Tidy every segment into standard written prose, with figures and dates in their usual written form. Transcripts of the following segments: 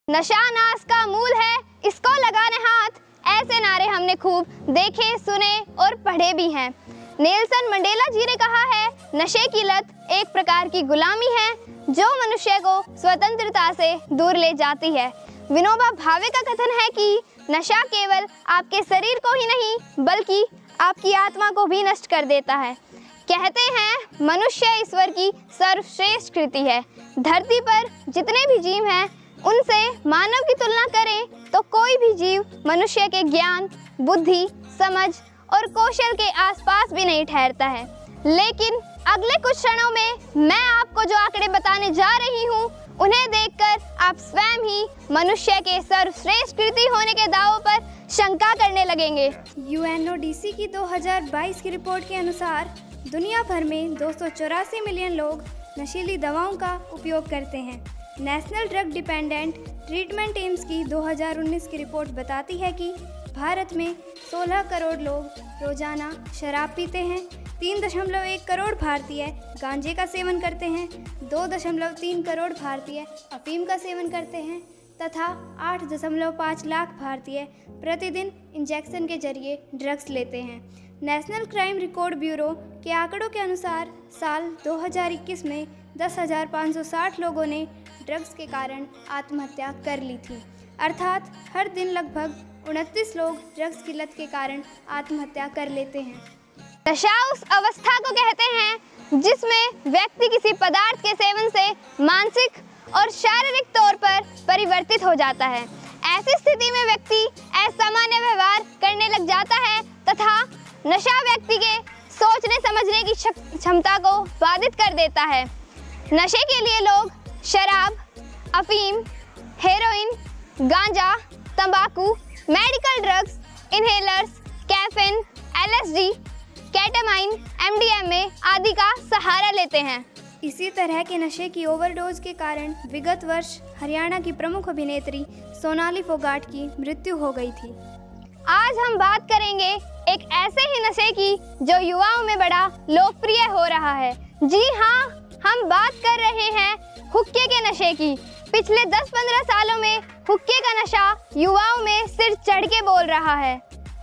नशा नाश का मूल है, इसको लगाने हाथ, ऐसे नारे हमने खूब देखे, सुने और पढ़े भी हैं। नेल्सन मंडेला जी ने कहा है, नशे की लत एक प्रकार की गुलामी है जो मनुष्य को स्वतंत्रता से दूर ले जाती है। विनोबा भावे का कथन है कि नशा केवल आपके शरीर को ही नहीं बल्कि आपकी आत्मा को भी नष्ट कर देता है। कहते हैं मनुष्य ईश्वर की सर्वश्रेष्ठ कृति है। धरती पर जितने भी जीव हैं उनसे मानव की तुलना करें तो कोई भी जीव मनुष्य के ज्ञान, बुद्धि, समझ और कौशल के आसपास भी नहीं ठहरता है। लेकिन अगले कुछ क्षणों में मैं आपको जो आंकड़े बताने जा रही हूँ उन्हें देखकर आप स्वयं ही मनुष्य के सर्वश्रेष्ठ कृति होने के दावों पर शंका करने लगेंगे। UNODC की 2022 की रिपोर्ट के अनुसार दुनिया भर में 284 मिलियन लोग नशीली दवाओं का उपयोग करते हैं। National drug dependent treatment AIIMS की 2019 की रिपोर्ट बताती है कि भारत में 16 करोड़ लोग रोजाना शराब पीते हैं, 3.1 करोड़ भारतीय गांजे का सेवन करते हैं, 2.3 करोड़ भारतीय अफीम का सेवन करते हैं तथा 8.5 लाख भारतीय प्रतिदिन इंजेक्शन के जरिए ड्रग्स लेते हैं। नेशनल क्राइम रिकॉर्ड ब्यूरो के आंकड़ों के अनुसार साल 2021 में 10,560 लोगों ने ड्रग्स के कारण आत्महत्या कर ली थी। अर्थात हर दिन लगभग 29 लोग ड्रग्स की लत के कारण आत्महत्या कर लेते हैं। नशा उस अवस्था को कहते हैं जिसमें व्यक्ति किसी पदार्थ के सेवन से मानसिक और शारीरिक तौर पर परिवर्तित हो जाता है। ऐसी स्थिति में व्यक्ति असामान्य व्यवहार करने लग जाता है तथा नशा व्यक्ति के सोचने समझने की क्षमता को बाधित कर देता है। नशे के लिए लोग शराब, अफीम, हेरोइन, गांजा, तंबाकू, medical drugs, inhalers, caffeine, LSD, ketamine, MDMA आदि का सहारा लेते हैं। इसी तरह के नशे की ओवरडोज के कारण विगत वर्ष हरियाणा की प्रमुख अभिनेत्री सोनाली फोगाट की मृत्यु हो गई थी। आज हम बात करेंगे एक ऐसे ही नशे की जो युवाओं में बड़ा लोकप्रिय हो रहा है। जी हाँ, हम बात कर रहे हैं हुक्के के नशे की। पिछले 10-15 सालों में हुक्के का नशा युवाओं में सिर चढ़ के बोल रहा है।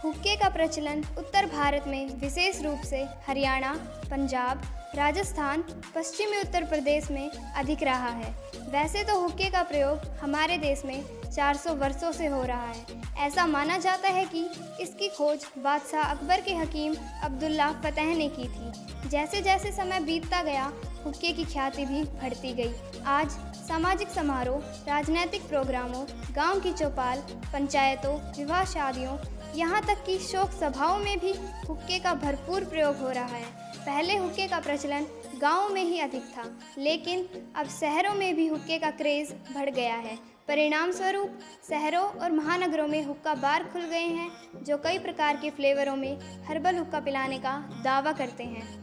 हुक्के का प्रचलन उत्तर भारत में विशेष रूप से हरियाणा, पंजाब, राजस्थान, पश्चिमी उत्तर प्रदेश में अधिक रहा है। वैसे तो हुक्के का प्रयोग हमारे देश में 400 वर्षों से हो रहा है। ऐसा माना जाता है कि इसकी खोज बादशाह अकबर के हकीम अब्दुल्ला फतेह ने की थी। जैसे जैसे समय बीतता गया हुक्के की ख्याति भी बढ़ती गई। आज सामाजिक समारोह, राजनीतिक प्रोग्रामों, गांव की चौपाल, पंचायतों, विवाह शादियों, यहाँ तक कि शोक सभाओं में भी हुक्के का भरपूर प्रयोग हो रहा है। पहले हुक्के का प्रचलन गाँव में ही अधिक था, लेकिन अब शहरों में भी हुक्के का क्रेज़ बढ़ गया है। परिणाम स्वरूप शहरों और महानगरों में हुक्का बार खुल गए हैं जो कई प्रकार के फ्लेवरों में हर्बल हुक्का पिलाने का दावा करते हैं।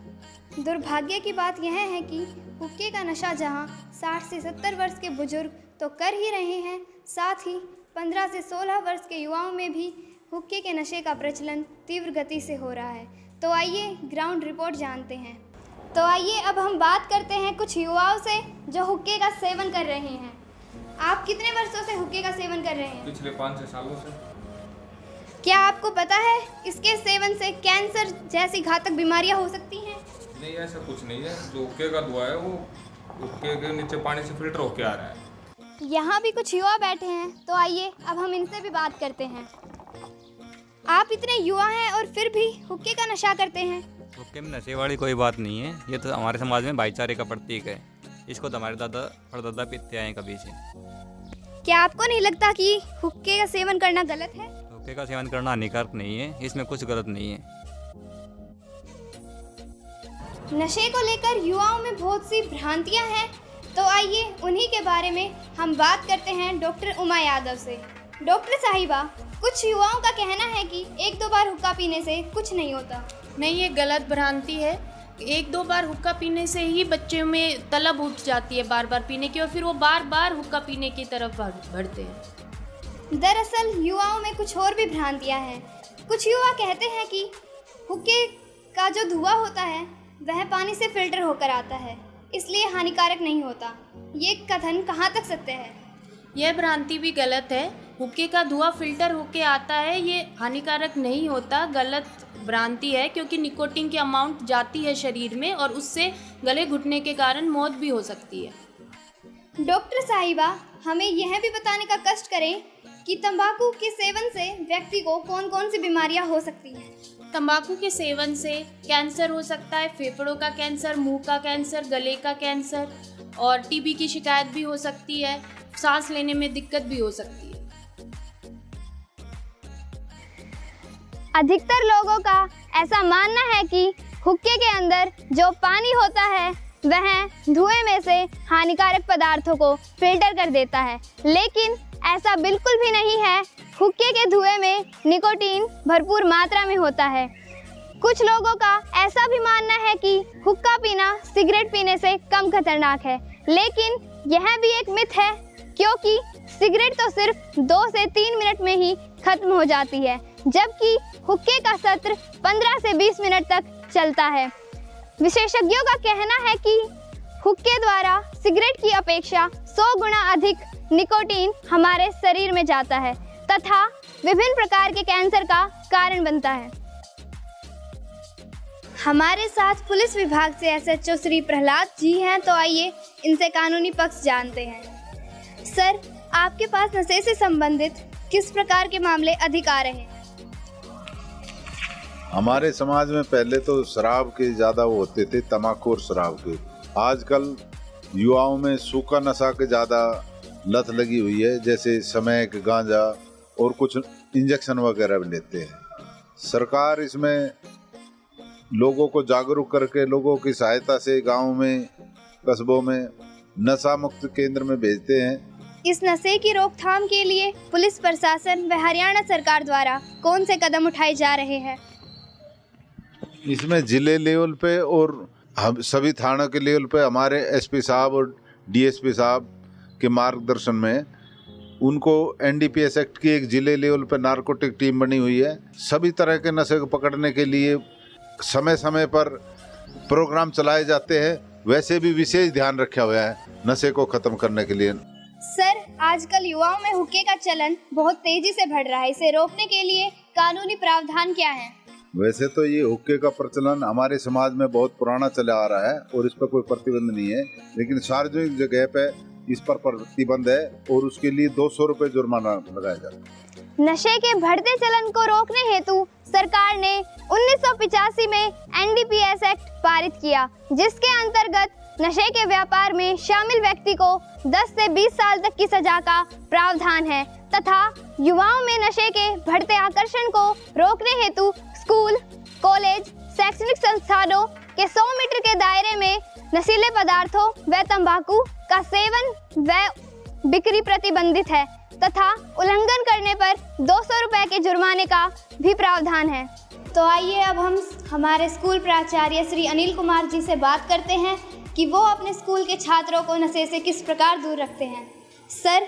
दुर्भाग्य की बात यह है कि हुक्के का नशा जहां 60 से 70 वर्ष के बुजुर्ग तो कर ही रहे हैं, साथ ही 15 से 16 वर्ष के युवाओं में भी हुक्के के नशे का प्रचलन तीव्र गति से हो रहा है। तो आइए ग्राउंड रिपोर्ट जानते हैं। तो आइए अब हम बात करते हैं कुछ युवाओं से जो हुक्के का सेवन कर रहे हैं। आप कितने वर्षों से हुक्के का सेवन कर रहे हैं? पिछले 5-6 सालों से। क्या आपको पता है इसके सेवन से कैंसर जैसी घातक बीमारियां हो सकती हैं? नहीं, ऐसा कुछ नहीं है। जो हुक्के का धुआं है वो हुक्के के नीचे पानी से फिल्टर होके आ रहा है। यहाँ भी कुछ युवा बैठे हैं, तो आइए अब हम इनसे भी बात करते हैं। आप इतने युवा हैं और फिर भी हुक्के का नशा करते हैं। हुक्के में नशे वाली कोई बात नहीं है। ये तो हमारे समाज में भाईचारे का प्रतीक है। इसको तो हमारे दादा परदादा पीते आए कभी से। क्या आपको नहीं लगता कि हुक्के का सेवन करना गलत है? हुक्के का सेवन करना हानिकारक नहीं है, इसमें कुछ गलत नहीं है। नशे को लेकर युवाओं में बहुत सी भ्रांतियां हैं, तो आइए उन्हीं के बारे में हम बात करते हैं डॉक्टर उमा यादव से। डॉक्टर साहिबा, कुछ युवाओं का कहना है कि 1-2 बार हुक्का पीने से कुछ नहीं होता। नहीं, ये गलत भ्रांति है। 1-2 बार हुक्का पीने से ही बच्चों में तलब उठ जाती है बार बार पीने की, और फिर वो बार बार हुक्का पीने की तरफ बढ़ते हैं। दरअसल युवाओं में कुछ और भी भ्रांतियां हैं। कुछ युवा कहते हैं कि हुक्के का जो धुआं होता है वह पानी से फिल्टर होकर आता है, इसलिए हानिकारक नहीं होता। ये कथन कहाँ तक सत्य है? यह भ्रांति भी गलत है। हुक्के का धुआं फिल्टर होके आता है, ये हानिकारक नहीं होता, गलत भ्रांति है, क्योंकि निकोटीन की अमाउंट जाती है शरीर में और उससे गले घुटने के कारण मौत भी हो सकती है। डॉक्टर साहिबा, हमें यह भी बताने का कष्ट करें कि तंबाकू के सेवन से व्यक्ति को कौन कौन सी बीमारियां हो सकती हैं। तंबाकू के सेवन से कैंसर हो सकता है, फेफड़ों का कैंसर, मुंह का कैंसर, गले का कैंसर और टीबी की शिकायत भी हो सकती है, सांस लेने में दिक्कत भी हो सकती है। अधिकतर लोगों का ऐसा मानना है कि हुक्के के अंदर जो पानी होता है वह धुएं में से हानिकारक पदार्थों को फिल्टर कर देता है, लेकिन ऐसा बिल्कुल भी नहीं है। हुक्के के धुएं में निकोटीन भरपूर मात्रा में होता है। कुछ लोगों का ऐसा भी मानना है कि हुक्का पीना सिगरेट पीने से कम खतरनाक है, लेकिन यह भी एक मिथ है, क्योंकि सिगरेट तो सिर्फ 2 से 3 मिनट में ही खत्म हो जाती है, जबकि हुक्के का सत्र 15 से 20 मिनट तक चलता है। विशेषज्ञों का कहना है कि हुक्के द्वारा सिगरेट की अपेक्षा 100 गुना अधिक निकोटीन हमारे शरीर में जाता है तथा विभिन्न प्रकार के कैंसर का कारण बनता है। हमारे साथ पुलिस विभाग से एसएचओ श्री प्रहलाद जी हैं, तो आइए इनसे कानूनी पक्ष जानते हैं। सर, आपके पास नशे से संबंधित किस प्रकार के मामले अधिक आ रहे हैं? हमारे समाज में पहले तो शराब के ज़्यादा वो होते थे, तम्बाकू और शराब के। आजकल युवाओं में सूखा नशा के ज़्यादा लत लगी हुई है, जैसे स्मैक, गांजा और कुछ इंजेक्शन वगैरह भी लेते हैं। सरकार इसमें लोगों को जागरूक करके लोगों की सहायता से गाँव में, कस्बों में नशा मुक्त केंद्र में भेजते हैं। इस नशे की रोकथाम के लिए पुलिस प्रशासन व हरियाणा सरकार द्वारा कौन से कदम उठाए जा रहे हैं? इसमें जिले लेवल पे और हम सभी थानों के लेवल पे हमारे एसपी साहब और डीएसपी साहब के मार्गदर्शन में उनको एनडीपीएस एक्ट की एक जिले लेवल पे नारकोटिक टीम बनी हुई है। सभी तरह के नशे को पकड़ने के लिए समय समय पर प्रोग्राम चलाए जाते हैं। वैसे भी विशेष ध्यान रखा हुआ है नशे को खत्म करने के लिए। सर, आजकल युवाओं में हुक्के का चलन बहुत तेजी से बढ़ रहा है, इसे रोकने के लिए कानूनी प्रावधान क्या है? वैसे तो ये हुक्के का प्रचलन हमारे समाज में बहुत पुराना चला आ रहा है और इस पर कोई प्रतिबंध नहीं है, लेकिन सार्वजनिक जगह पे इस पर प्रतिबंध है और उसके लिए 200 रुपये जुर्माना लगाया जाता है। नशे के बढ़ते चलन को रोकने हेतु सरकार ने 1985 में एनडीपीएस एक्ट पारित किया, जिसके अंतर्गत नशे के व्यापार में शामिल व्यक्ति को 10 से 20 साल तक की सजा का प्रावधान है तथा युवाओं में नशे के बढ़ते आकर्षण को रोकने हेतु स्कूल, कॉलेज, शैक्षणिक संस्थानों के 100 मीटर के दायरे में नशीले पदार्थों व तंबाकू का सेवन व बिक्री प्रतिबंधित है तथा उल्लंघन करने पर 200 रुपए के जुर्माने का भी प्रावधान है। तो आइए अब हम हमारे स्कूल प्राचार्य श्री अनिल कुमार जी से बात करते हैं कि वो अपने स्कूल के छात्रों को नशे से किस प्रकार दूर रखते हैं। सर,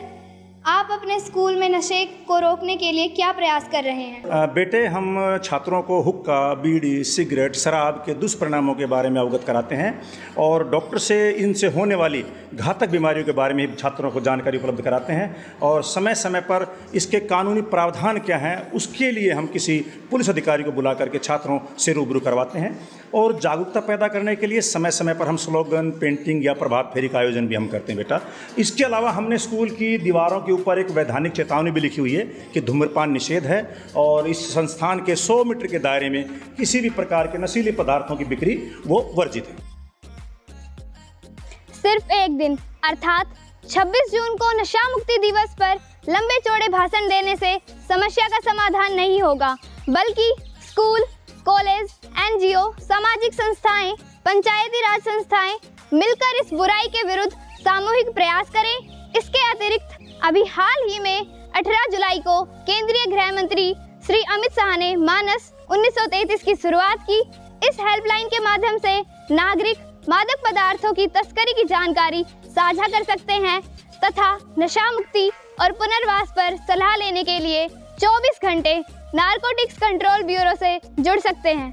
आप अपने स्कूल में नशे को रोकने के लिए क्या प्रयास कर रहे हैं? बेटे, हम छात्रों को हुक्का, बीड़ी, सिगरेट, शराब के दुष्परिणामों के बारे में अवगत कराते हैं और डॉक्टर से इनसे होने वाली घातक बीमारियों के बारे में छात्रों को जानकारी उपलब्ध कराते हैं और समय समय पर इसके कानूनी प्रावधान क्या हैं उसके लिए हम किसी पुलिस अधिकारी को बुला करके छात्रों से रूबरू करवाते हैं और जागरूकता पैदा करने के लिए समय समय पर हम स्लोगन, पेंटिंग या प्रभात फेरी का आयोजन भी हम करते हैं। बेटा, इसके अलावा हमने स्कूल की दीवारों के ऊपर एक वैधानिक चेतावनी भी लिखी हुई है कि धूम्रपान निषेध है और इस संस्थान के 100 मीटर के दायरे में किसी भी प्रकार के नशीले पदार्थों की बिक्री वो वर्जित है। सिर्फ एक दिन अर्थात 26 जून को नशा मुक्ति दिवस पर लंबे चौड़े भाषण देने से समस्या का समाधान नहीं होगा, बल्कि स्कूल, कॉलेज, एनजीओ, सामाजिक संस्थाएं, पंचायती राज संस्थाएं मिलकर इस बुराई के विरुद्ध सामूहिक प्रयास करें। इसके अतिरिक्त अभी हाल ही में 18 जुलाई को केंद्रीय गृह मंत्री श्री अमित शाह ने मानस 1933 की शुरुआत की। इस हेल्पलाइन के माध्यम से नागरिक मादक पदार्थों की तस्करी की जानकारी साझा कर सकते हैं तथा नशा मुक्ति और पुनर्वास पर सलाह लेने के लिए 24 घंटे नारकोटिक्स कंट्रोल ब्यूरो से जुड़ सकते हैं।